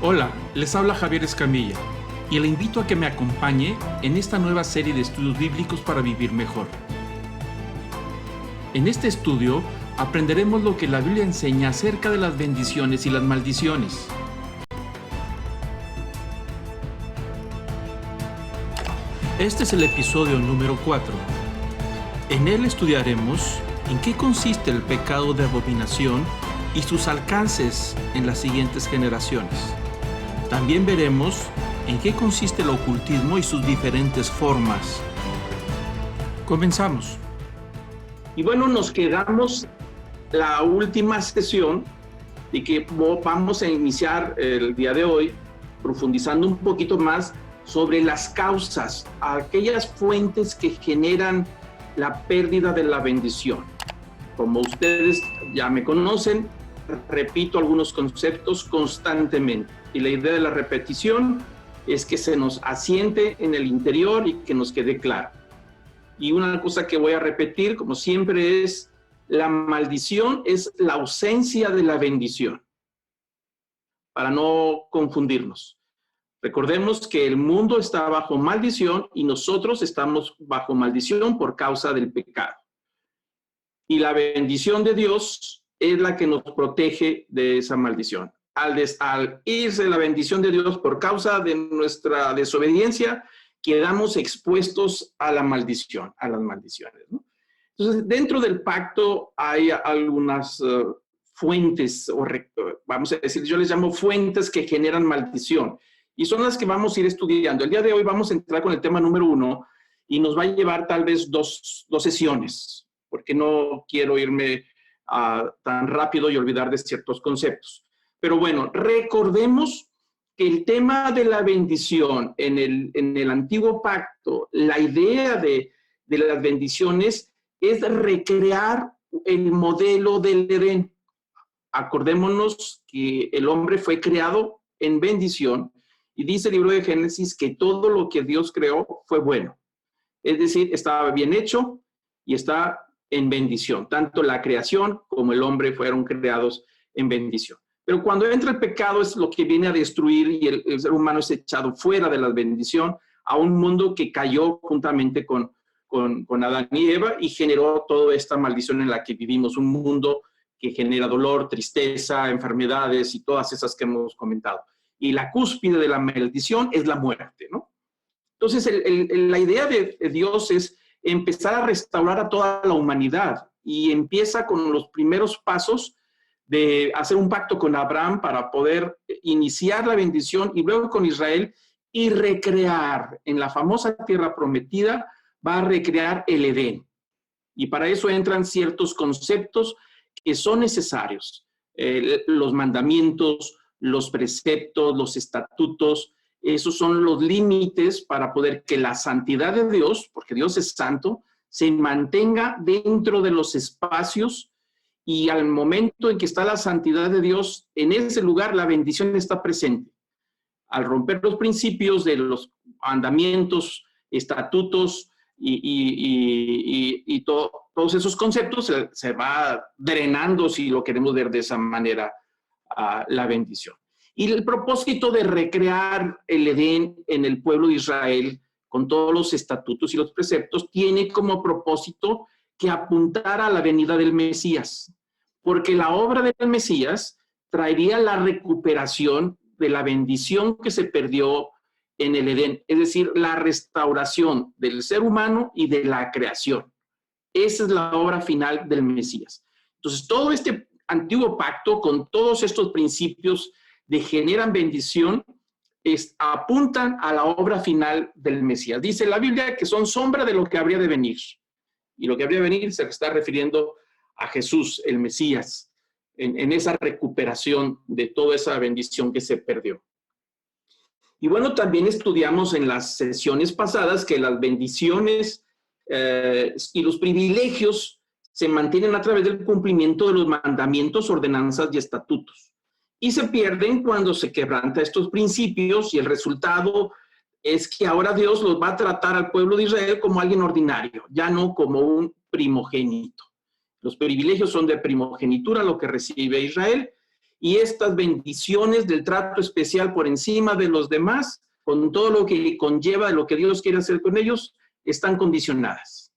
Hola, les habla Javier Escamilla y le invito a que me acompañe en esta nueva serie de estudios bíblicos para vivir mejor. En este estudio aprenderemos lo que la Biblia enseña acerca de las bendiciones y las maldiciones. Este es el episodio número 4. En él estudiaremos en qué consiste el pecado de abominación y sus alcances en las siguientes generaciones. También veremos en qué consiste el ocultismo y sus diferentes formas. Comenzamos. Y bueno, nos quedamos la última sesión y que vamos a iniciar el día de hoy profundizando un poquito más sobre las causas, aquellas fuentes que generan la pérdida de la bendición. Como ustedes ya me conocen, repito algunos conceptos constantemente y la idea de la repetición es que se nos asiente en el interior y que nos quede claro. Y una cosa que voy a repetir, como siempre, es la maldición es la ausencia de la bendición, para no confundirnos. Recordemos que el mundo está bajo maldición y nosotros estamos bajo maldición por causa del pecado. Y la bendición de Dios es la que nos protege de esa maldición. Al irse la bendición de Dios por causa de nuestra desobediencia, quedamos expuestos a la maldición, a las maldiciones, ¿no? Entonces, dentro del pacto hay algunas fuentes, vamos a decir, yo les llamo fuentes que generan maldición, y son las que vamos a ir estudiando. El día de hoy vamos a entrar con el tema número 1, y nos va a llevar tal vez dos sesiones, porque no quiero irme tan rápido y olvidar de ciertos conceptos. Pero bueno, recordemos que el tema de la bendición en el antiguo pacto, la idea de las bendiciones es recrear el modelo del Edén. Acordémonos que el hombre fue creado en bendición y dice el libro de Génesis que todo lo que Dios creó fue bueno. Es decir, estaba bien hecho y está en bendición. Tanto la creación como el hombre fueron creados en bendición. Pero cuando entra el pecado es lo que viene a destruir y el ser humano es echado fuera de la bendición a un mundo que cayó juntamente con Adán y Eva y generó toda esta maldición en la que vivimos, un mundo que genera dolor, tristeza, enfermedades y todas esas que hemos comentado. Y la cúspide de la maldición es la muerte, ¿no? Entonces, la idea de Dios es empezar a restaurar a toda la humanidad y empieza con los primeros pasos de hacer un pacto con Abraham para poder iniciar la bendición y luego con Israel y recrear en la famosa tierra prometida, va a recrear el Edén. Y para eso entran ciertos conceptos que son necesarios. Los mandamientos, los preceptos, los estatutos, esos son los límites para poder que la santidad de Dios, porque Dios es santo, se mantenga dentro de los espacios y al momento en que está la santidad de Dios, en ese lugar la bendición está presente. Al romper los principios de los mandamientos, estatutos y todos esos conceptos, se va drenando, si lo queremos ver de esa manera, la bendición. Y el propósito de recrear el Edén en el pueblo de Israel, con todos los estatutos y los preceptos, tiene como propósito que apuntara a la venida del Mesías, porque la obra del Mesías traería la recuperación de la bendición que se perdió en el Edén, es decir, la restauración del ser humano y de la creación. Esa es la obra final del Mesías. Entonces, todo este antiguo pacto, con todos estos principios de generan bendición, apuntan a la obra final del Mesías. Dice la Biblia que son sombra de lo que habría de venir. Y lo que habría de venir se está refiriendo a Jesús, el Mesías, en esa recuperación de toda esa bendición que se perdió. Y bueno, también estudiamos en las sesiones pasadas que las bendiciones y los privilegios se mantienen a través del cumplimiento de los mandamientos, ordenanzas y estatutos. Y se pierden cuando se quebranta estos principios y el resultado es que ahora Dios los va a tratar al pueblo de Israel como alguien ordinario, ya no como un primogénito. Los privilegios son de primogenitura, lo que recibe Israel, y estas bendiciones del trato especial por encima de los demás, con todo lo que conlleva de lo que Dios quiere hacer con ellos, están condicionadas.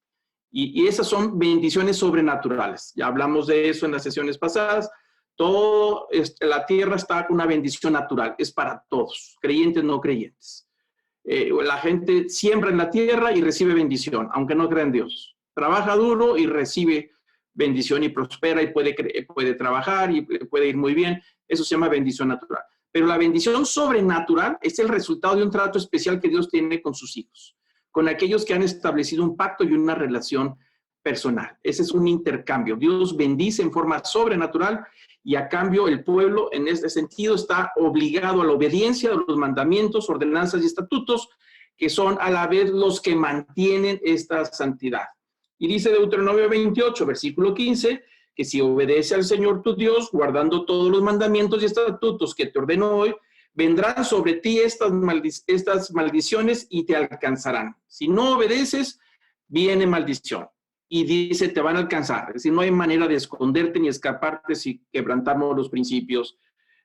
Y esas son bendiciones sobrenaturales. Ya hablamos de eso en las sesiones pasadas. Todo, la tierra está con una bendición natural, es para todos, creyentes, no creyentes. La gente siembra en la tierra y recibe bendición, aunque no crea en Dios. Trabaja duro y recibe bendición y prospera y puede trabajar y puede ir muy bien. Eso se llama bendición natural. Pero la bendición sobrenatural es el resultado de un trato especial que Dios tiene con sus hijos, con aquellos que han establecido un pacto y una relación personal. Ese es un intercambio. Dios bendice en forma sobrenatural y a cambio el pueblo en este sentido está obligado a la obediencia de los mandamientos, ordenanzas y estatutos, que son a la vez los que mantienen esta santidad. Y dice Deuteronomio 28, versículo 15, que si obedece al Señor tu Dios, guardando todos los mandamientos y estatutos que te ordeno hoy, vendrán sobre ti estas maldiciones y te alcanzarán. Si no obedeces, viene maldición. Y dice, te van a alcanzar. Es decir, no hay manera de esconderte ni escaparte si quebrantamos los principios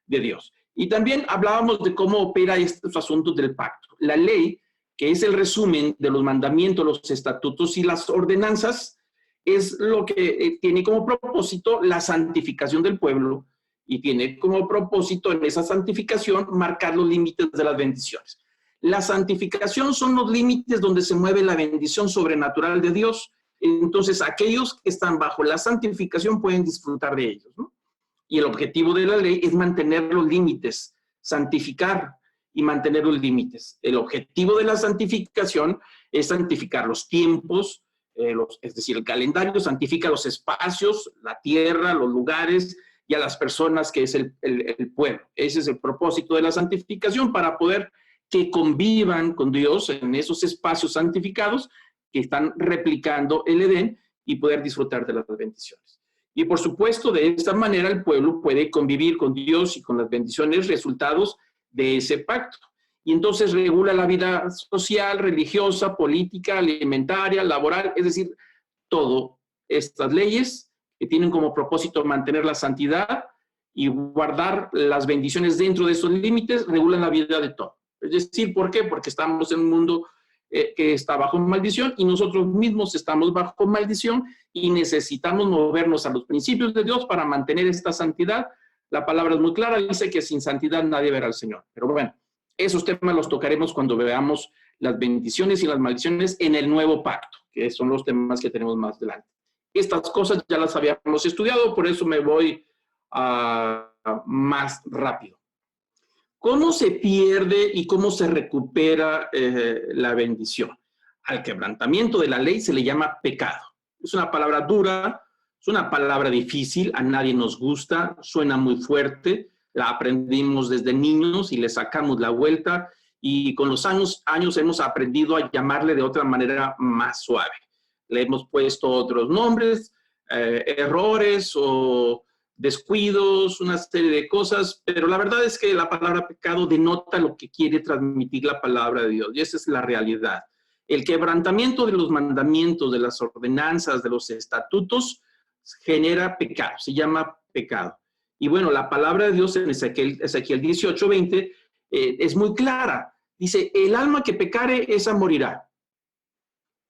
de Dios. Y también hablábamos de cómo opera estos asuntos del pacto. La ley, que es el resumen de los mandamientos, los estatutos y las ordenanzas, es lo que tiene como propósito la santificación del pueblo y tiene como propósito en esa santificación marcar los límites de las bendiciones. La santificación son los límites donde se mueve la bendición sobrenatural de Dios. Entonces, aquellos que están bajo la santificación pueden disfrutar de ellos, ¿no? Y el objetivo de la ley es mantener los límites, santificar y mantener los límites. El objetivo de la santificación es santificar los tiempos, es decir, el calendario santifica los espacios, la tierra, los lugares y a las personas que es el pueblo. Ese es el propósito de la santificación, para poder que convivan con Dios en esos espacios santificados que están replicando el Edén y poder disfrutar de las bendiciones. Y por supuesto, de esta manera el pueblo puede convivir con Dios y con las bendiciones resultados de ese pacto. Y entonces regula la vida social, religiosa, política, alimentaria, laboral, es decir, todo. Estas leyes que tienen como propósito mantener la santidad y guardar las bendiciones dentro de esos límites, regulan la vida de todo. Es decir, ¿por qué? Porque estamos en un mundo que está bajo maldición y nosotros mismos estamos bajo maldición y necesitamos movernos a los principios de Dios para mantener esta santidad. La palabra es muy clara, dice que sin santidad nadie verá al Señor. Pero bueno, esos temas los tocaremos cuando veamos las bendiciones y las maldiciones en el nuevo pacto, que son los temas que tenemos más adelante. Estas cosas ya las habíamos estudiado, por eso me voy más rápido. ¿Cómo se pierde y cómo se recupera la bendición? Al quebrantamiento de la ley se le llama pecado. Es una palabra dura, es una palabra difícil, a nadie nos gusta, suena muy fuerte, la aprendimos desde niños y le sacamos la vuelta y con los años hemos aprendido a llamarle de otra manera más suave. Le hemos puesto otros nombres, errores o descuidos, una serie de cosas, pero la verdad es que la palabra pecado denota lo que quiere transmitir la palabra de Dios, y esa es la realidad. El quebrantamiento de los mandamientos, de las ordenanzas, de los estatutos, genera pecado, se llama pecado. Y bueno, la palabra de Dios en Ezequiel 18:20 es muy clara. Dice, el alma que pecare, esa morirá.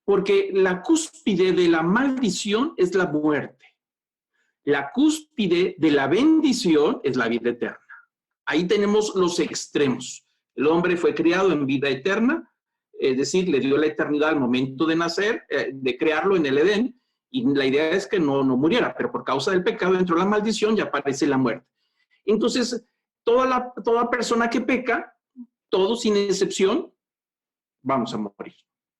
Porque la cúspide de la maldición es la muerte. La cúspide de la bendición es la vida eterna. Ahí tenemos los extremos. El hombre fue criado en vida eterna, es decir, le dio la eternidad al momento de nacer, de crearlo en el Edén, y la idea es que no muriera, pero por causa del pecado entró la maldición y aparece la muerte. Entonces, toda persona que peca, todos sin excepción, vamos a morir.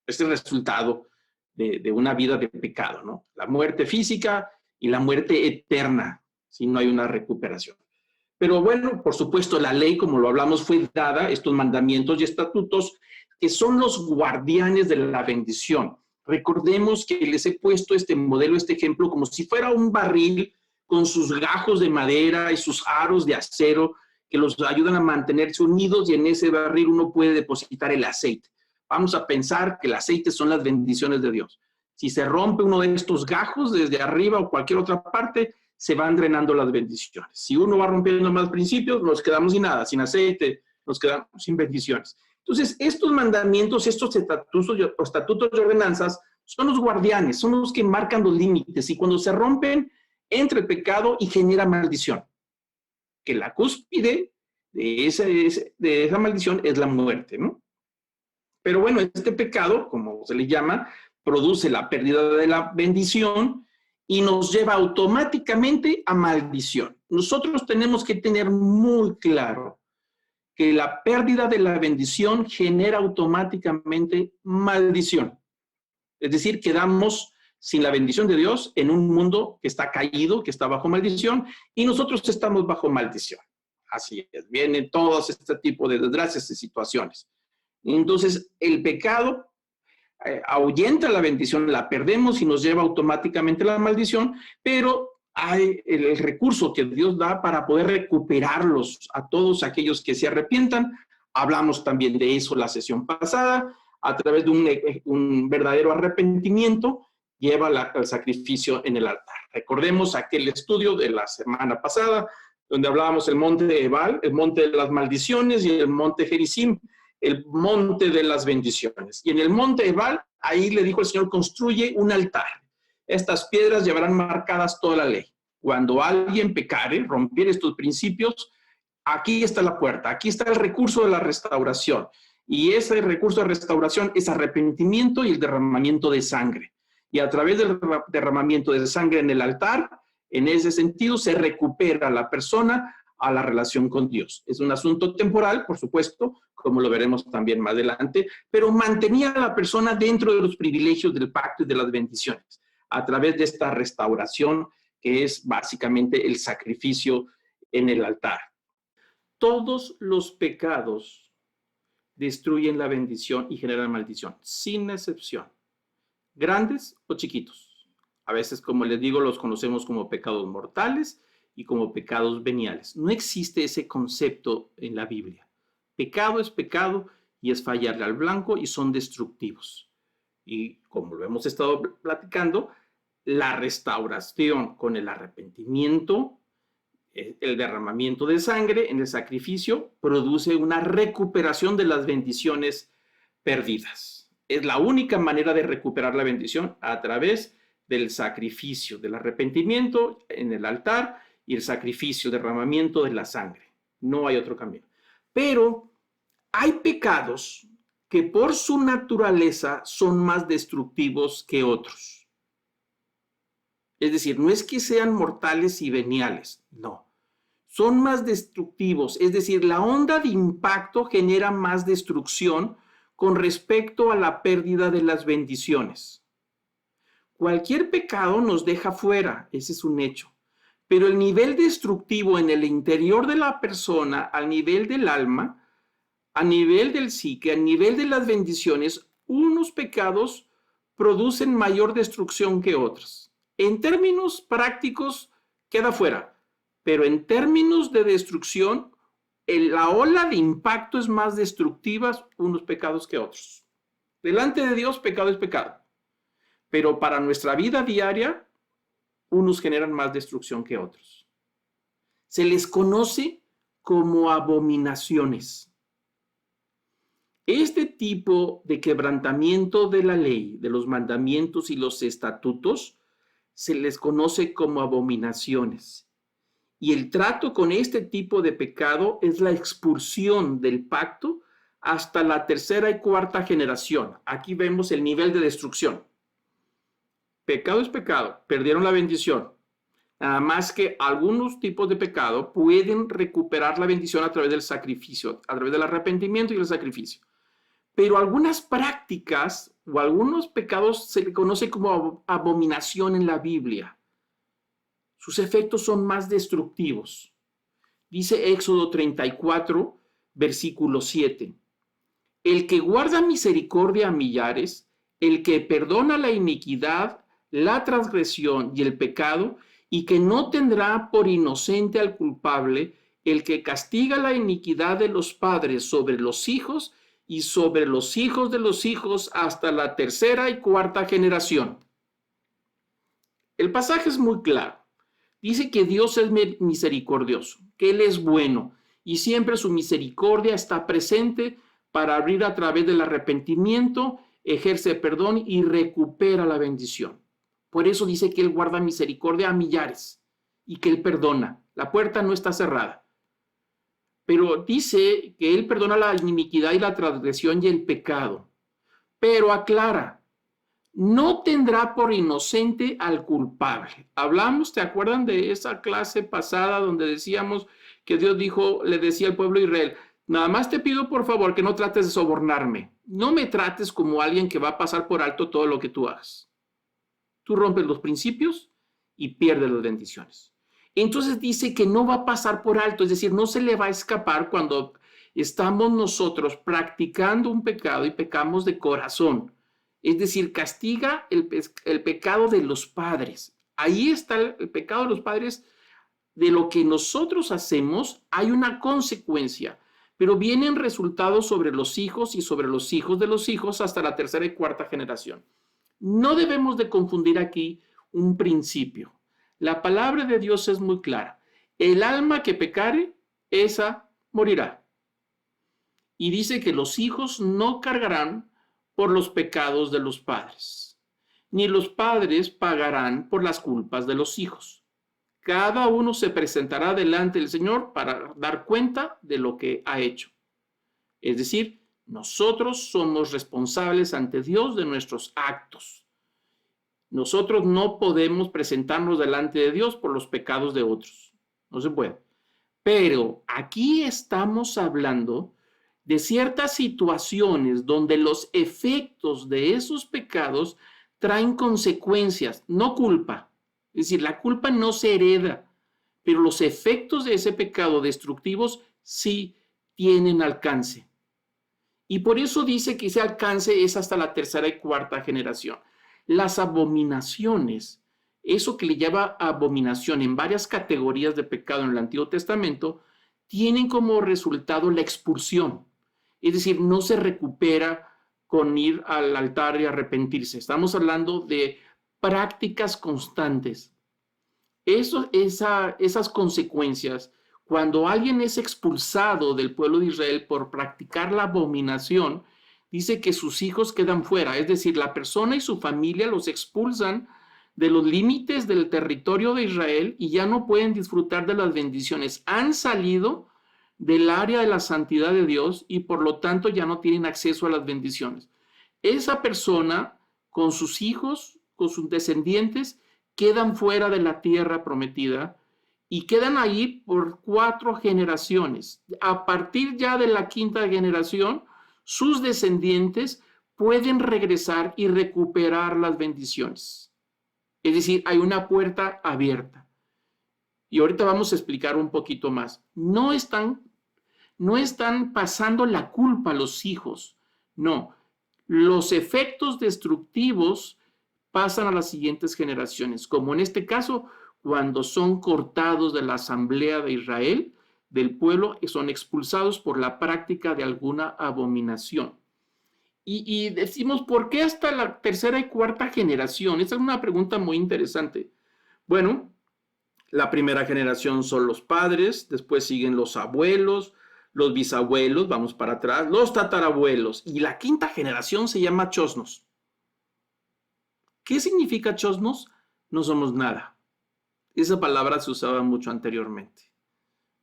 Es el resultado de una vida de pecado, ¿no? La muerte física y la muerte eterna, si no hay una recuperación. Pero bueno, por supuesto, la ley, como lo hablamos, fue dada, estos mandamientos y estatutos, que son los guardianes de la bendición. Recordemos que les he puesto este modelo, este ejemplo, como si fuera un barril con sus gajos de madera y sus aros de acero que los ayudan a mantenerse unidos, y en ese barril uno puede depositar el aceite. Vamos a pensar que el aceite son las bendiciones de Dios. Si se rompe uno de estos gajos desde arriba o cualquier otra parte, se van drenando las bendiciones. Si uno va rompiendo más principios, nos quedamos sin nada, sin aceite, nos quedamos sin bendiciones. Entonces, estos mandamientos, estos estatutos y ordenanzas son los guardianes, son los que marcan los límites, y cuando se rompen, entra el pecado y genera maldición. Que la cúspide de esa maldición es la muerte, ¿no? Pero bueno, este pecado, como se le llama, produce la pérdida de la bendición y nos lleva automáticamente a maldición. Nosotros tenemos que tener muy claro que la pérdida de la bendición genera automáticamente maldición. Es decir, quedamos sin la bendición de Dios en un mundo que está caído, que está bajo maldición, y nosotros estamos bajo maldición. Así es, vienen todos este tipo de desgracias y situaciones. Entonces, el pecado ahuyenta la bendición, la perdemos y nos lleva automáticamente a la maldición, pero hay el recurso que Dios da para poder recuperarlos a todos aquellos que se arrepientan. Hablamos también de eso la sesión pasada, a través de un verdadero arrepentimiento, lleva el sacrificio en el altar. Recordemos aquel estudio de la semana pasada, donde hablábamos el monte Ebal, el monte de las maldiciones, y el monte Gerizim, el monte de las bendiciones. Y en el monte Ebal, ahí le dijo el Señor, construye un altar. Estas piedras llevarán marcadas toda la ley. Cuando alguien pecare, rompiere estos principios, aquí está la puerta, aquí está el recurso de la restauración. Y ese recurso de restauración es arrepentimiento y el derramamiento de sangre. Y a través del derramamiento de sangre en el altar, en ese sentido, se recupera la persona a la relación con Dios. Es un asunto temporal, por supuesto, como lo veremos también más adelante, pero mantenía a la persona dentro de los privilegios del pacto y de las bendiciones, a través de esta restauración que es básicamente el sacrificio en el altar. Todos los pecados destruyen la bendición y generan maldición, sin excepción, grandes o chiquitos. A veces, como les digo, los conocemos como pecados mortales y como pecados veniales. No existe ese concepto en la Biblia. Pecado es pecado y es fallarle al blanco y son destructivos. Y como lo hemos estado platicando, la restauración con el arrepentimiento, el derramamiento de sangre en el sacrificio, produce una recuperación de las bendiciones perdidas. Es la única manera de recuperar la bendición, a través del sacrificio, del arrepentimiento en el altar y el sacrificio, derramamiento de la sangre. No hay otro camino. Pero hay pecados que por su naturaleza son más destructivos que otros. Es decir, no es que sean mortales y veniales, no. Son más destructivos, es decir, la onda de impacto genera más destrucción con respecto a la pérdida de las bendiciones. Cualquier pecado nos deja fuera, ese es un hecho. Pero el nivel destructivo en el interior de la persona, al nivel del alma, a nivel del psique, a nivel de las bendiciones, unos pecados producen mayor destrucción que otros. En términos prácticos, queda fuera, pero en términos de destrucción, la ola de impacto es más destructiva unos pecados que otros. Delante de Dios, pecado es pecado, pero para nuestra vida diaria, unos generan más destrucción que otros. Se les conoce como abominaciones. Este tipo de quebrantamiento de la ley, de los mandamientos y los estatutos, se les conoce como abominaciones. Y el trato con este tipo de pecado es la expulsión del pacto hasta la tercera y cuarta generación. Aquí vemos el nivel de destrucción. Pecado es pecado, perdieron la bendición. Nada más que algunos tipos de pecado pueden recuperar la bendición a través del sacrificio, a través del arrepentimiento y el sacrificio. Pero algunas prácticas o algunos pecados se le conoce como abominación en la Biblia. Sus efectos son más destructivos. Dice Éxodo 34, versículo 7. El que guarda misericordia a millares, el que perdona la iniquidad, la transgresión y el pecado, y que no tendrá por inocente al culpable, el que castiga la iniquidad de los padres sobre los hijos y sobre los hijos de los hijos hasta la tercera y cuarta generación. El pasaje es muy claro. Dice que Dios es misericordioso, que Él es bueno y siempre su misericordia está presente para abrir a través del arrepentimiento, ejerce perdón y recupera la bendición. Por eso dice que Él guarda misericordia a millares y que Él perdona. La puerta no está cerrada. Pero dice que Él perdona la iniquidad y la transgresión y el pecado. Pero aclara, no tendrá por inocente al culpable. Hablamos, ¿te acuerdan de esa clase pasada donde decíamos que Dios dijo, le decía al pueblo de Israel, nada más te pido por favor que no trates de sobornarme. No me trates como alguien que va a pasar por alto todo lo que tú hagas. Tú rompes los principios y pierdes las bendiciones. Entonces dice que no va a pasar por alto, es decir, no se le va a escapar cuando estamos nosotros practicando un pecado y pecamos de corazón. Es decir, castiga el pecado de los padres. Ahí está el pecado de los padres. De lo que nosotros hacemos hay una consecuencia, pero vienen resultados sobre los hijos y sobre los hijos de los hijos hasta la tercera y cuarta generación. No debemos de confundir aquí un principio. La palabra de Dios es muy clara. El alma que pecare, esa morirá. Y dice que los hijos no cargarán por los pecados de los padres, ni los padres pagarán por las culpas de los hijos. Cada uno se presentará delante del Señor para dar cuenta de lo que ha hecho. Es decir, nosotros somos responsables ante Dios de nuestros actos. Nosotros no podemos presentarnos delante de Dios por los pecados de otros. No se puede. Pero aquí estamos hablando de ciertas situaciones donde los efectos de esos pecados traen consecuencias, no culpa. Es decir, la culpa no se hereda, pero los efectos de ese pecado destructivos sí tienen alcance. Y por eso dice que ese alcance es hasta la tercera y cuarta generación. Las abominaciones, eso que le llama abominación en varias categorías de pecado en el Antiguo Testamento, tienen como resultado la expulsión. Es decir, no se recupera con ir al altar y arrepentirse. Estamos hablando de prácticas constantes. Esas consecuencias, cuando alguien es expulsado del pueblo de Israel por practicar la abominación, dice que sus hijos quedan fuera, es decir, la persona y su familia los expulsan de los límites del territorio de Israel y ya no pueden disfrutar de las bendiciones. Han salido del área de la santidad de Dios y por lo tanto ya no tienen acceso a las bendiciones. Esa persona con sus hijos, con sus descendientes, quedan fuera de la tierra prometida y quedan ahí por 4 generaciones. A partir ya de la 5ª generación, sus descendientes pueden regresar y recuperar las bendiciones. Es decir, hay una puerta abierta. Y ahorita vamos a explicar un poquito más. No están pasando la culpa a los hijos. No, los efectos destructivos pasan a las siguientes generaciones, como en este caso, cuando son cortados de la asamblea de Israel, del pueblo, y son expulsados por la práctica de alguna abominación. Y decimos, ¿por qué hasta la tercera y cuarta generación? Esa es una pregunta muy interesante. Bueno, la primera generación son los padres, después siguen los abuelos, los bisabuelos, vamos para atrás, los tatarabuelos, y la 5ª generación se llama chosnos. ¿Qué significa chosnos? No somos nada. Esa palabra se usaba mucho anteriormente.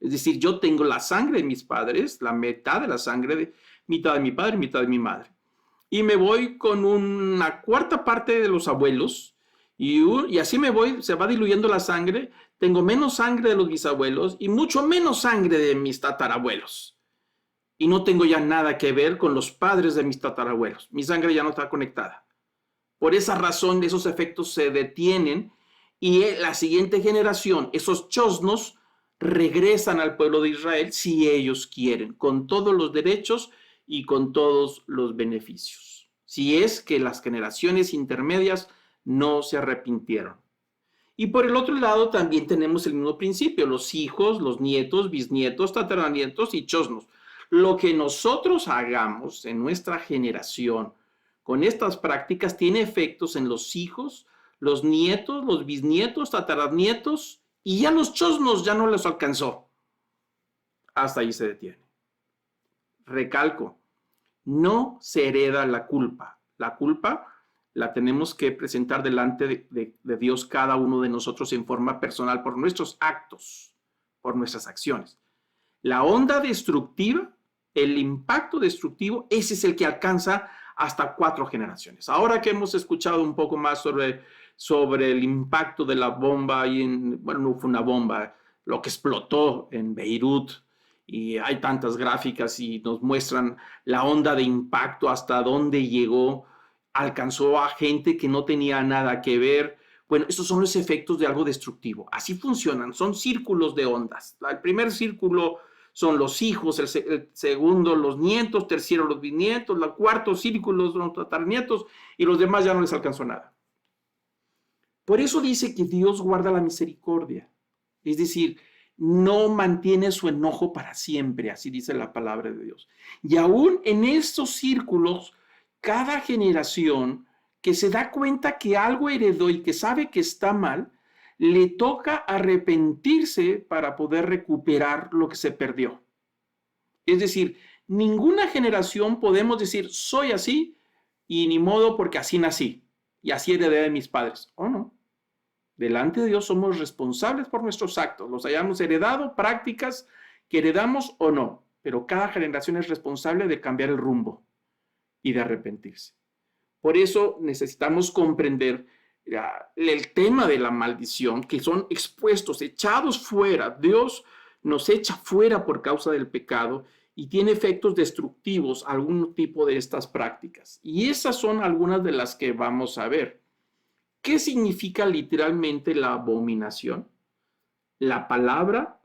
Es decir, yo tengo la sangre de mis padres, la mitad de la sangre, mitad de mi padre, mitad de mi madre. Y me voy con una 4ª parte de los abuelos y así me voy, se va diluyendo la sangre. Tengo menos sangre de los bisabuelos y mucho menos sangre de mis tatarabuelos. Y no tengo ya nada que ver con los padres de mis tatarabuelos. Mi sangre ya no está conectada. Por esa razón, esos efectos se detienen y la siguiente generación, esos chosnos, regresan al pueblo de Israel si ellos quieren, con todos los derechos y con todos los beneficios. Si es que las generaciones intermedias no se arrepintieron. Y por el otro lado también tenemos el mismo principio, los hijos, los nietos, bisnietos, tataranietos y chosnos. Lo que nosotros hagamos en nuestra generación con estas prácticas tiene efectos en los hijos, los nietos, los bisnietos, tataranietos y ya los chosnos ya no les alcanzó. Hasta ahí se detiene. Recalco, no se hereda la culpa. La culpa la tenemos que presentar delante de Dios cada uno de nosotros en forma personal por nuestros actos, por nuestras acciones. La onda destructiva, el impacto destructivo, ese es el que alcanza hasta 4 generaciones. Ahora que hemos escuchado un poco más sobre el impacto de la bomba, bueno, no fue una bomba, lo que explotó en Beirut, y hay tantas gráficas y nos muestran la onda de impacto, hasta dónde llegó, alcanzó a gente que no tenía nada que ver. Bueno, esos son los efectos de algo destructivo. Así funcionan, son círculos de ondas. El primer círculo son los hijos, el segundo los nietos, tercero los bisnietos, el cuarto círculo son los tataranietos y los demás ya no les alcanzó nada. Por eso dice que Dios guarda la misericordia. Es decir, no mantiene su enojo para siempre, así dice la palabra de Dios. Y aún en estos círculos, cada generación que se da cuenta que algo heredó y que sabe que está mal, le toca arrepentirse para poder recuperar lo que se perdió. Es decir, ninguna generación podemos decir, soy así y ni modo porque así nací y así heredé de mis padres. ¿O no? Delante de Dios somos responsables por nuestros actos, los hayamos heredado, prácticas que heredamos o no, pero cada generación es responsable de cambiar el rumbo y de arrepentirse. Por eso necesitamos comprender el tema de la maldición, que son expuestos, echados fuera. Dios nos echa fuera por causa del pecado y tiene efectos destructivos algún tipo de estas prácticas. Y esas son algunas de las que vamos a ver. ¿Qué significa literalmente la abominación? La palabra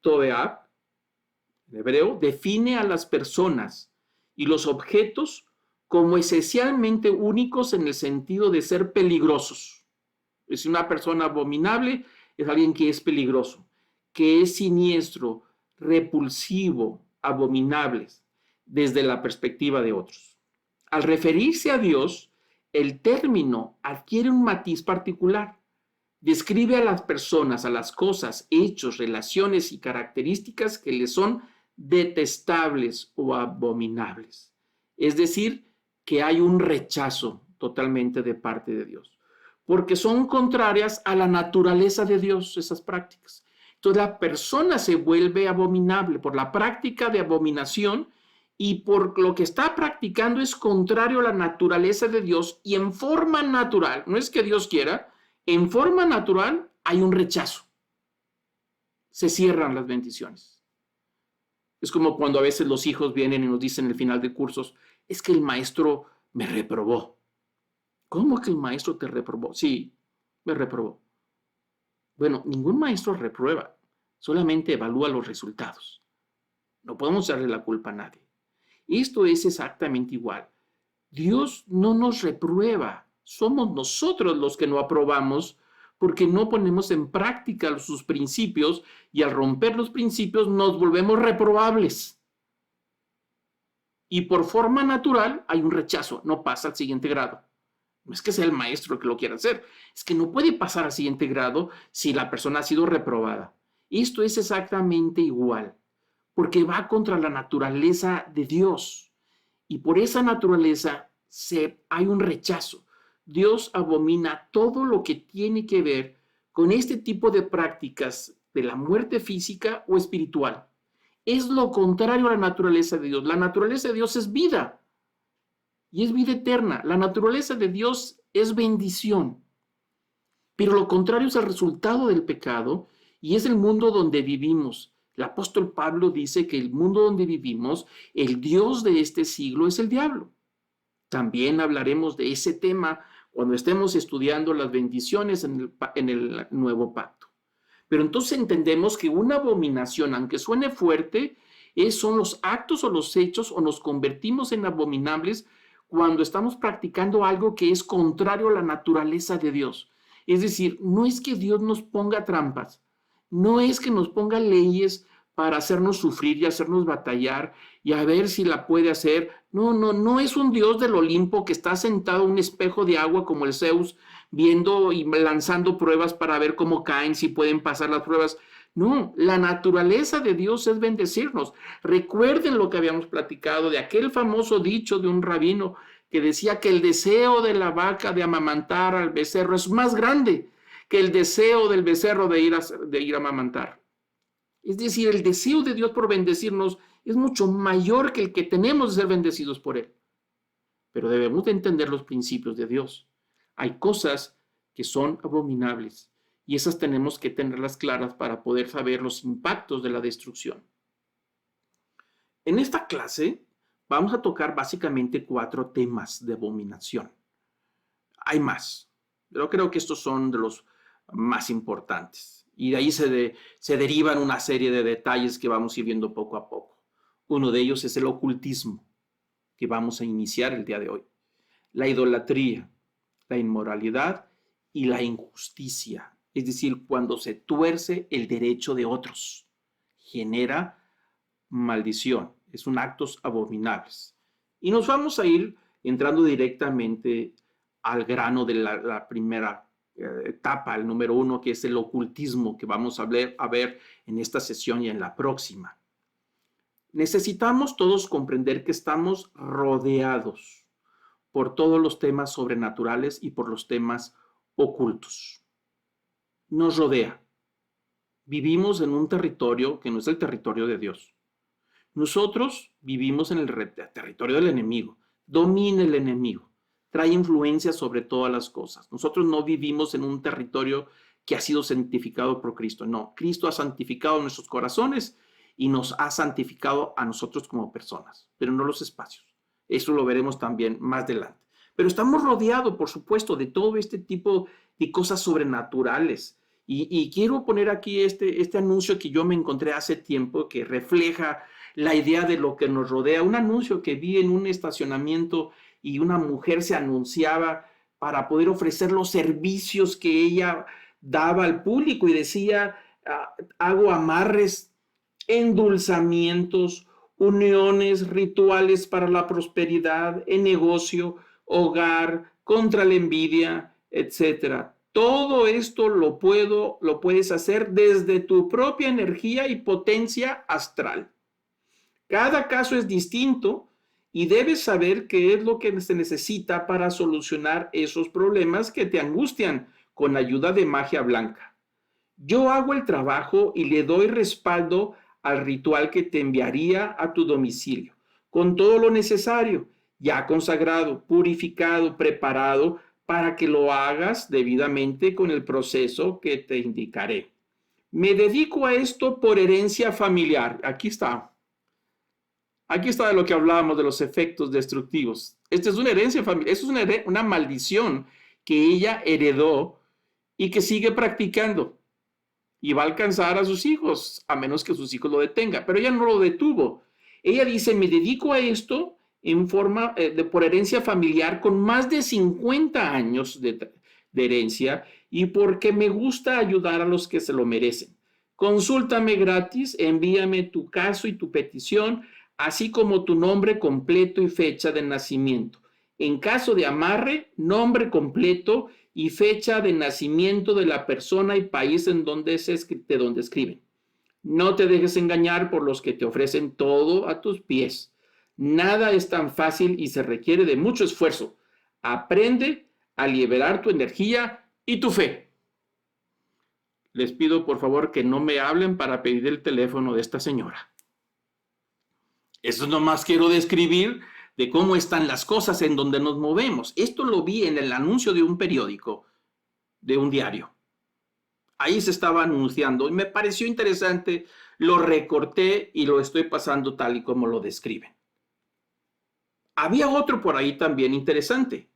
tobeab, en hebreo, define a las personas y los objetos como esencialmente únicos en el sentido de ser peligrosos. Es una persona abominable, es alguien que es peligroso, que es siniestro, repulsivo, abominable, desde la perspectiva de otros. Al referirse a Dios, el término adquiere un matiz particular. Describe a las personas, a las cosas, hechos, relaciones y características que le son detestables o abominables. Es decir, que hay un rechazo totalmente de parte de Dios, porque son contrarias a la naturaleza de Dios esas prácticas. Entonces la persona se vuelve abominable por la práctica de abominación y por lo que está practicando es contrario a la naturaleza de Dios y en forma natural, no es que Dios quiera, en forma natural hay un rechazo. Se cierran las bendiciones. Es como cuando a veces los hijos vienen y nos dicen al final de cursos, es que el maestro me reprobó. ¿Cómo que el maestro te reprobó? Sí, me reprobó. Bueno, ningún maestro reprueba, solamente evalúa los resultados. No podemos darle la culpa a nadie. Esto es exactamente igual. Dios no nos reprueba, somos nosotros los que no aprobamos porque no ponemos en práctica sus principios y al romper los principios nos volvemos reprobables. Y por forma natural hay un rechazo, no pasa al siguiente grado. No es que sea el maestro que lo quiera hacer, es que no puede pasar al siguiente grado si la persona ha sido reprobada. Esto es exactamente igual, porque va contra la naturaleza de Dios. Y por esa naturaleza hay un rechazo. Dios abomina todo lo que tiene que ver con este tipo de prácticas de la muerte física o espiritual. Es lo contrario a la naturaleza de Dios. La naturaleza de Dios es vida y es vida eterna. La naturaleza de Dios es bendición. Pero lo contrario es el resultado del pecado y es el mundo donde vivimos. El apóstol Pablo dice que el mundo donde vivimos, el Dios de este siglo es el diablo. También hablaremos de ese tema cuando estemos estudiando las bendiciones en el nuevo pacto. Pero entonces entendemos que una abominación, aunque suene fuerte, son los actos o los hechos o nos convertimos en abominables cuando estamos practicando algo que es contrario a la naturaleza de Dios. Es decir, no es que Dios nos ponga trampas, no es que nos ponga leyes para hacernos sufrir y hacernos batallar y a ver si la puede hacer. No es un Dios del Olimpo que está sentado en un espejo de agua como el Zeus, viendo y lanzando pruebas para ver cómo caen, si pueden pasar las pruebas. No, la naturaleza de Dios es bendecirnos. Recuerden lo que habíamos platicado de aquel famoso dicho de un rabino que decía que el deseo de la vaca de amamantar al becerro es más grande que el deseo del becerro de ir a amamantar. Es decir, el deseo de Dios por bendecirnos es mucho mayor que el que tenemos de ser bendecidos por Él. Pero debemos de entender los principios de Dios. Hay cosas que son abominables y esas tenemos que tenerlas claras para poder saber los impactos de la destrucción. En esta clase vamos a tocar básicamente 4 temas de abominación. Hay más, pero creo que estos son de los más importantes. Y de ahí se derivan una serie de detalles que vamos a ir viendo poco a poco. Uno de ellos es el ocultismo, que vamos a iniciar el día de hoy. La idolatría, la inmoralidad y la injusticia. Es decir, cuando se tuerce el derecho de otros, genera maldición. Son actos abominables. Y nos vamos a ir entrando directamente al grano de la primera etapa, el número 1, que es el ocultismo, que vamos a ver en esta sesión y en la próxima. Necesitamos todos comprender que estamos rodeados por todos los temas sobrenaturales y por los temas ocultos. Nos rodea. Vivimos en un territorio que no es el territorio de Dios. Nosotros vivimos en el territorio del enemigo. Domina el enemigo. Trae influencia sobre todas las cosas. Nosotros no vivimos en un territorio que ha sido santificado por Cristo. No, Cristo ha santificado nuestros corazones y nos ha santificado a nosotros como personas, pero no los espacios. Eso lo veremos también más adelante. Pero estamos rodeados, por supuesto, de todo este tipo de cosas sobrenaturales. Y quiero poner aquí este anuncio que yo me encontré hace tiempo, que refleja la idea de lo que nos rodea. Un anuncio que vi en un estacionamiento y una mujer se anunciaba para poder ofrecer los servicios que ella daba al público y decía, hago amarres, endulzamientos, uniones, rituales para la prosperidad, en negocio, hogar, contra la envidia, etcétera. Todo esto lo puedes hacer desde tu propia energía y potencia astral. Cada caso es distinto y debes saber qué es lo que se necesita para solucionar esos problemas que te angustian con ayuda de magia blanca. Yo hago el trabajo y le doy respaldo al ritual que te enviaría a tu domicilio, con todo lo necesario, ya consagrado, purificado, preparado, para que lo hagas debidamente con el proceso que te indicaré. Me dedico a esto por herencia familiar. Aquí está de lo que hablábamos de los efectos destructivos. Esta es una herencia familiar, es una maldición que ella heredó y que sigue practicando. Y va a alcanzar a sus hijos, a menos que sus hijos lo detengan. Pero ella no lo detuvo. Ella dice, me dedico a esto en forma por herencia familiar con más de 50 años de herencia y porque me gusta ayudar a los que se lo merecen. Consúltame gratis, envíame tu caso y tu petición, así como tu nombre completo y fecha de nacimiento. En caso de amarre, nombre completo y fecha de nacimiento de la persona y país de donde escriben. No te dejes engañar por los que te ofrecen todo a tus pies. Nada es tan fácil y se requiere de mucho esfuerzo. Aprende a liberar tu energía y tu fe. Les pido por favor que no me hablen para pedir el teléfono de esta señora. Eso nomás quiero describir de cómo están las cosas en donde nos movemos. Esto lo vi en el anuncio de un periódico, de un diario. Ahí se estaba anunciando y me pareció interesante, lo recorté y lo estoy pasando tal y como lo describen. Había otro por ahí también interesante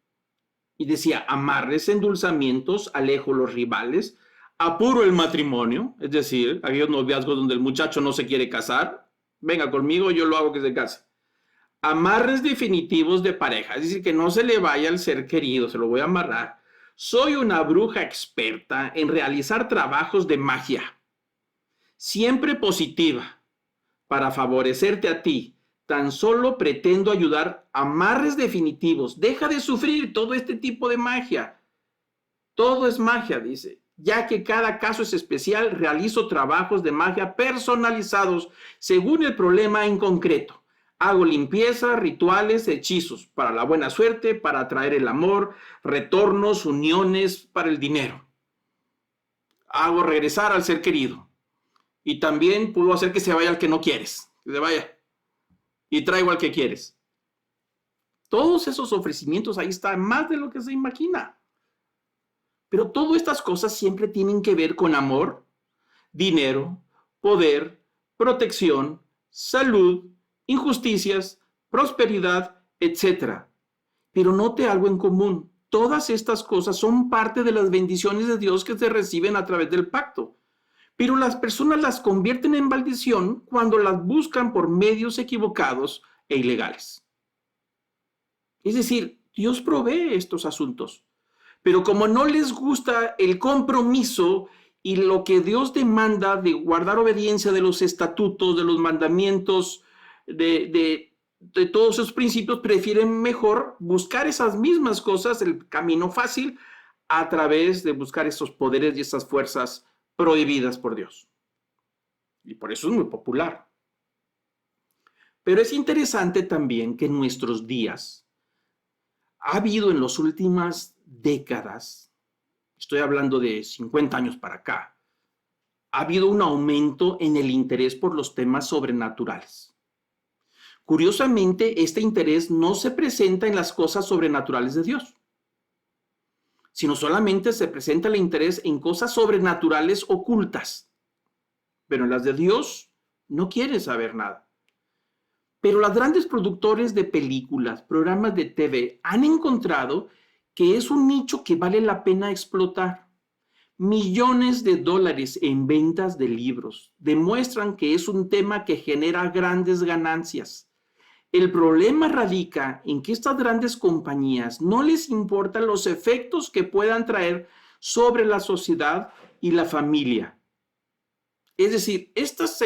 y decía, amarres, endulzamientos, alejo los rivales, apuro el matrimonio, es decir, aquellos noviazgos donde el muchacho no se quiere casar, venga conmigo, yo lo hago que se case. Amarres definitivos de pareja, es decir, que no se le vaya al ser querido, se lo voy a amarrar. Soy una bruja experta en realizar trabajos de magia, siempre positiva, para favorecerte a ti. Tan solo pretendo ayudar a amarres definitivos. Deja de sufrir todo este tipo de magia. Todo es magia, dice. Ya que cada caso es especial, realizo trabajos de magia personalizados según el problema en concreto. Hago limpieza, rituales, hechizos para la buena suerte, para atraer el amor, retornos, uniones, para el dinero. Hago regresar al ser querido. Y también puedo hacer que se vaya al que no quieres. Que se vaya. Y traigo al que quieres. Todos esos ofrecimientos ahí están, más de lo que se imagina. Pero todas estas cosas siempre tienen que ver con amor, dinero, poder, protección, salud, injusticias, prosperidad, etc. Pero note algo en común. Todas estas cosas son parte de las bendiciones de Dios que se reciben a través del pacto. Pero las personas las convierten en maldición cuando las buscan por medios equivocados e ilegales. Es decir, Dios provee estos asuntos. Pero como no les gusta el compromiso y lo que Dios demanda de guardar obediencia de los estatutos, de los mandamientos, de todos esos principios, prefieren mejor buscar esas mismas cosas, el camino fácil, a través de buscar esos poderes y esas fuerzas prohibidas por Dios. Y por eso es muy popular. Pero es interesante también que en nuestros días ha habido en las últimas décadas, estoy hablando de 50 años para acá, ha habido un aumento en el interés por los temas sobrenaturales. Curiosamente, este interés no se presenta en las cosas sobrenaturales de Dios, sino solamente se presenta el interés en cosas sobrenaturales ocultas. Pero en las de Dios no quiere saber nada. Pero los grandes productores de películas, programas de TV, han encontrado que es un nicho que vale la pena explotar. Millones de dólares en ventas de libros demuestran que es un tema que genera grandes ganancias. El problema radica en que estas grandes compañías no les importan los efectos que puedan traer sobre la sociedad y la familia. Es decir, estos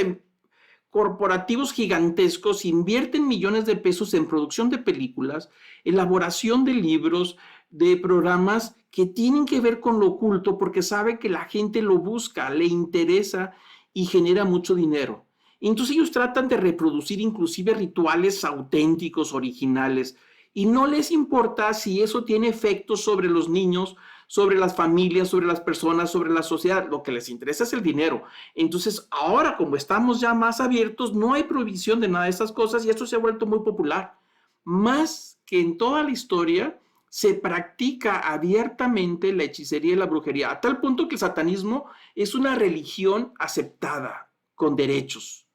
corporativos gigantescos invierten millones de pesos en producción de películas, elaboración de libros, de programas que tienen que ver con lo oculto porque sabe que la gente lo busca, le interesa y genera mucho dinero. Entonces ellos tratan de reproducir inclusive rituales auténticos, originales, y no les importa si eso tiene efectos sobre los niños, sobre las familias, sobre las personas, sobre la sociedad. Lo que les interesa es el dinero. Entonces ahora, como estamos ya más abiertos, no hay prohibición de nada de esas cosas y esto se ha vuelto muy popular. Más que en toda la historia, se practica abiertamente la hechicería y la brujería, a tal punto que el satanismo es una religión aceptada, con derechos,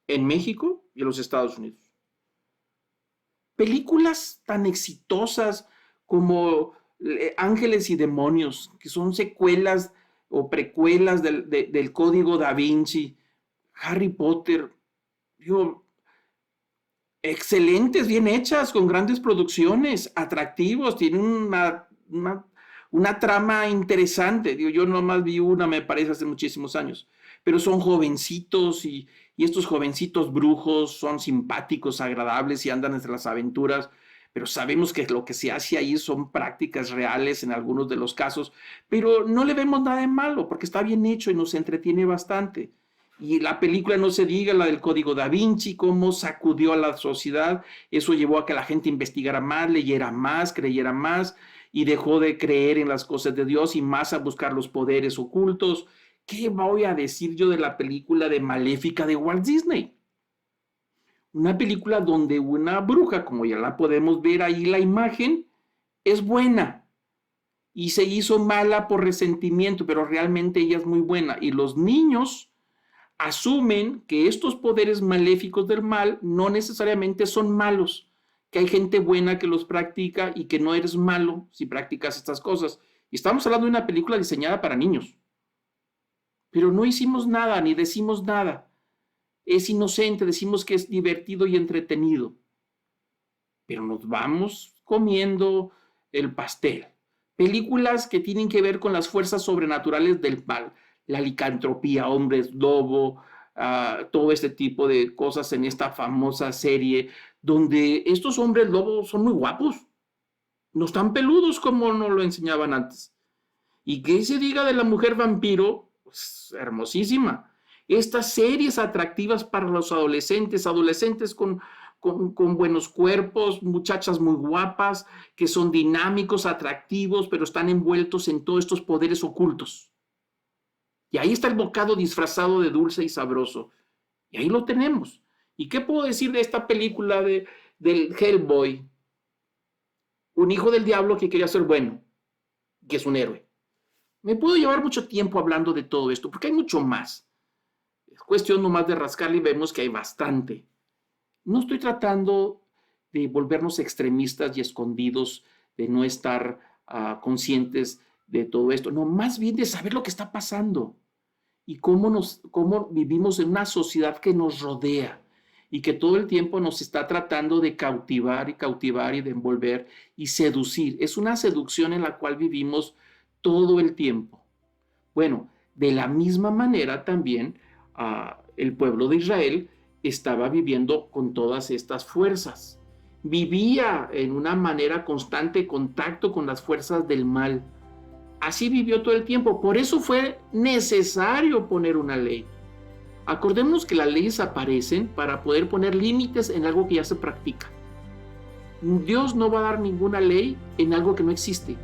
en México y en los Estados Unidos. Películas tan exitosas como Ángeles y Demonios, que son secuelas o precuelas del Código Da Vinci, Harry Potter, digo, excelentes, bien hechas, con grandes producciones, atractivos, tienen una trama interesante. Digo, yo nomás vi una, me parece, hace muchísimos años, pero son jovencitos y estos jovencitos brujos son simpáticos, agradables y andan entre las aventuras, pero sabemos que lo que se hace ahí son prácticas reales en algunos de los casos, pero no le vemos nada de malo porque está bien hecho y nos entretiene bastante. Y la película, no se diga, la del Código Da Vinci, cómo sacudió a la sociedad. Eso llevó a que la gente investigara más, leyera más, creyera más y dejó de creer en las cosas de Dios y más a buscar los poderes ocultos. ¿Qué voy a decir yo de la película de Maléfica de Walt Disney? Una película donde una bruja, como ya la podemos ver ahí la imagen, es buena y se hizo mala por resentimiento, pero realmente ella es muy buena. Y los niños asumen que estos poderes maléficos del mal no necesariamente son malos, que hay gente buena que los practica y que no eres malo si practicas estas cosas. Y estamos hablando de una película diseñada para niños. Pero no hicimos nada, ni decimos nada. Es inocente, decimos que es divertido y entretenido. Pero nos vamos comiendo el pastel. Películas que tienen que ver con las fuerzas sobrenaturales del mal. La licantropía, hombres lobo, todo este tipo de cosas en esta famosa serie, donde estos hombres lobos son muy guapos, no están peludos como nos lo enseñaban antes. Y que se diga de la mujer vampiro, pues, hermosísima. Estas series atractivas para los adolescentes con buenos cuerpos, muchachas muy guapas, que son dinámicos, atractivos, pero están envueltos en todos estos poderes ocultos. Y ahí está el bocado disfrazado de dulce y sabroso. Y ahí lo tenemos. ¿Y qué puedo decir de esta película del Hellboy? Un hijo del diablo que quería ser bueno, que es un héroe. Me puedo llevar mucho tiempo hablando de todo esto, porque hay mucho más. Es cuestión nomás de rascarle y vemos que hay bastante. No estoy tratando de volvernos extremistas y escondidos, de no estar conscientes de todo esto. No, más bien de saber lo que está pasando y cómo vivimos en una sociedad que nos rodea y que todo el tiempo nos está tratando de cautivar y de envolver y seducir. Es una seducción en la cual vivimos todo el tiempo. Bueno, de la misma manera también el pueblo de Israel estaba viviendo con todas estas fuerzas. Vivía en una manera constante contacto con las fuerzas del mal. Así vivió todo el tiempo. Por eso fue necesario poner una ley. Acordémonos que las leyes aparecen para poder poner límites en algo que ya se practica. Dios no va a dar ninguna ley en algo que no existe.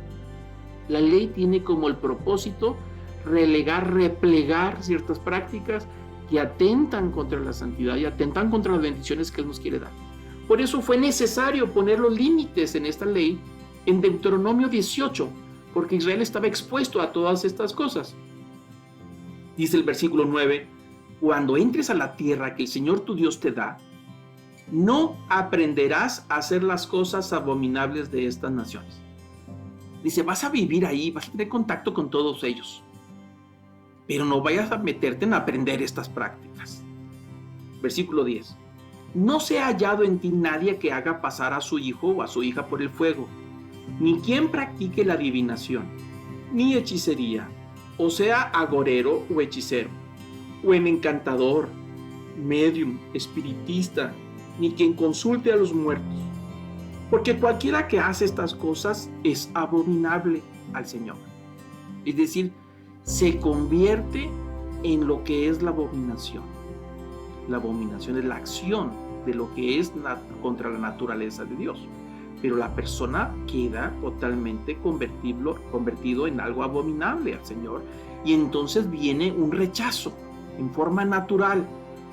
La ley tiene como el propósito replegar ciertas prácticas que atentan contra la santidad y atentan contra las bendiciones que Él nos quiere dar. Por eso fue necesario poner los límites en esta ley en Deuteronomio 18, porque Israel estaba expuesto a todas estas cosas. Dice el versículo 9, cuando entres a la tierra que el Señor tu Dios te da, no aprenderás a hacer las cosas abominables de estas naciones. Dice, vas a vivir ahí, vas a tener contacto con todos ellos, pero no vayas a meterte en aprender estas prácticas. Versículo 10. No se ha hallado en ti nadie que haga pasar a su hijo o a su hija por el fuego, ni quien practique la adivinación, ni hechicería, o sea agorero o hechicero, o en encantador, medium, espiritista, ni quien consulte a los muertos. Porque cualquiera que hace estas cosas es abominable al Señor. Es decir, se convierte en lo que es la abominación. La abominación es la acción de lo que es contra la naturaleza de Dios. Pero la persona queda totalmente convertido en algo abominable al Señor. Y entonces viene un rechazo en forma natural,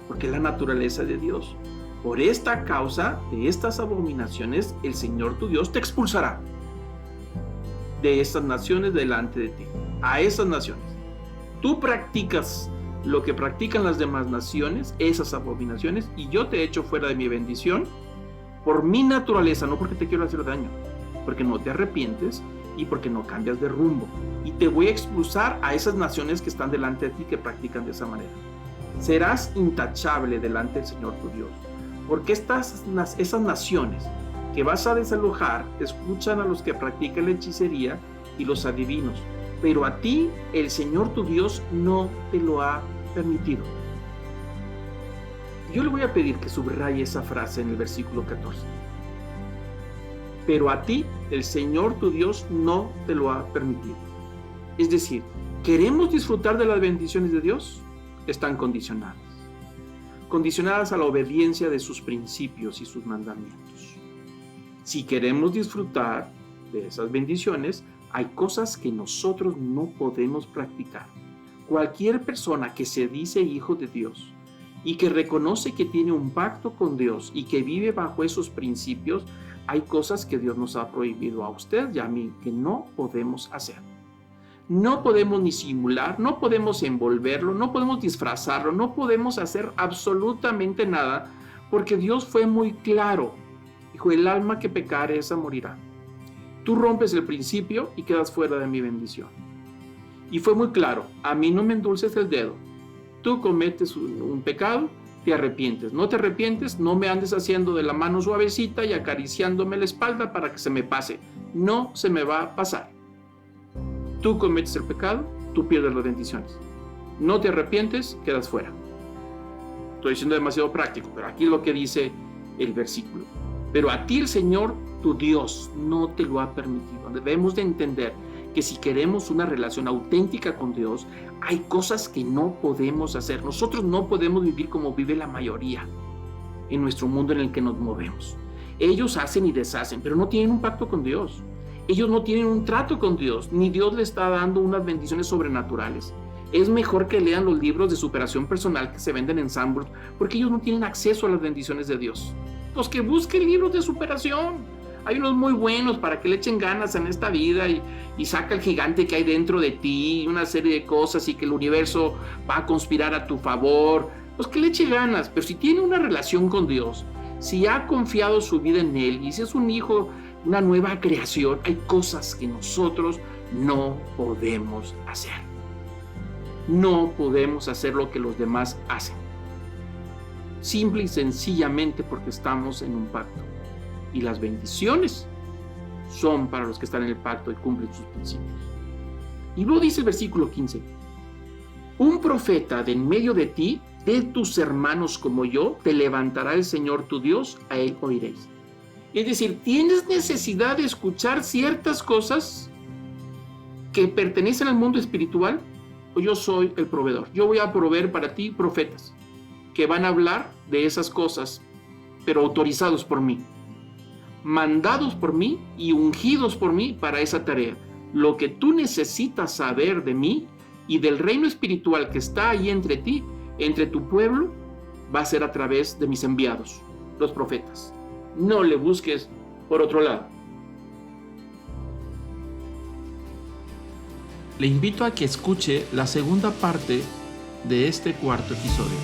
porque es la naturaleza de Dios. Por esta causa de estas abominaciones, el Señor tu Dios te expulsará de estas naciones delante de ti. A esas naciones. Tú practicas lo que practican las demás naciones, esas abominaciones, y yo te echo fuera de mi bendición por mi naturaleza, no porque te quiero hacer daño, porque no te arrepientes y porque no cambias de rumbo. Y te voy a expulsar a esas naciones que están delante de ti que practican de esa manera. Serás intachable delante del Señor tu Dios, porque esas naciones que vas a desalojar escuchan a los que practican la hechicería y los adivinos, pero a ti el Señor tu Dios no te lo ha permitido. Yo le voy a pedir que subraye esa frase en el versículo 14. Pero a ti el Señor tu Dios no te lo ha permitido. Es decir, ¿queremos disfrutar de las bendiciones de Dios? Están condicionadas. Condicionadas a la obediencia de sus principios y sus mandamientos. Si queremos disfrutar de esas bendiciones, hay cosas que nosotros no podemos practicar. Cualquier persona que se dice hijo de Dios y que reconoce que tiene un pacto con Dios y que vive bajo esos principios, hay cosas que Dios nos ha prohibido a usted y a mí que no podemos hacer. No podemos ni simular, no podemos envolverlo, no podemos disfrazarlo, no podemos hacer absolutamente nada, porque Dios fue muy claro. Dijo, el alma que pecare, esa morirá. Tú rompes el principio y quedas fuera de mi bendición. Y fue muy claro, a mí no me endulces el dedo. Tú cometes un pecado, te arrepientes. No te arrepientes, no me andes haciendo de la mano suavecita y acariciándome la espalda para que se me pase. No se me va a pasar. Tú cometes el pecado, tú pierdes las bendiciones. No te arrepientes, quedas fuera. Estoy siendo demasiado práctico, pero aquí es lo que dice el versículo. Pero a ti el Señor, tu Dios, no te lo ha permitido. Debemos de entender que si queremos una relación auténtica con Dios, hay cosas que no podemos hacer. Nosotros no podemos vivir como vive la mayoría en nuestro mundo en el que nos movemos. Ellos hacen y deshacen, pero no tienen un pacto con Dios. Ellos no tienen un trato con Dios, ni Dios les está dando unas bendiciones sobrenaturales. Es mejor que lean los libros de superación personal que se venden en Sanborns, porque ellos no tienen acceso a las bendiciones de Dios. Pues que busquen libros de superación. Hay unos muy buenos para que le echen ganas en esta vida y saca el gigante que hay dentro de ti, y una serie de cosas, y que el universo va a conspirar a tu favor. Pues que le eche ganas, pero si tiene una relación con Dios, si ha confiado su vida en Él, y si es un hijo, una nueva creación, hay cosas que nosotros no podemos hacer. No podemos hacer lo que los demás hacen. Simple y sencillamente porque estamos en un pacto. Y las bendiciones son para los que están en el pacto y cumplen sus principios. Y luego dice el versículo 15: un profeta de en medio de ti, de tus hermanos como yo, te levantará el Señor tu Dios, a él oiréis. Es decir, tienes necesidad de escuchar ciertas cosas que pertenecen al mundo espiritual, o yo soy el proveedor. Yo voy a proveer para ti profetas que van a hablar de esas cosas, pero autorizados por mí, mandados por mí y ungidos por mí para esa tarea. Lo que tú necesitas saber de mí y del reino espiritual que está ahí entre ti, entre tu pueblo, va a ser a través de mis enviados, los profetas. No le busques por otro lado. Le invito a que escuche la segunda parte de este cuarto episodio.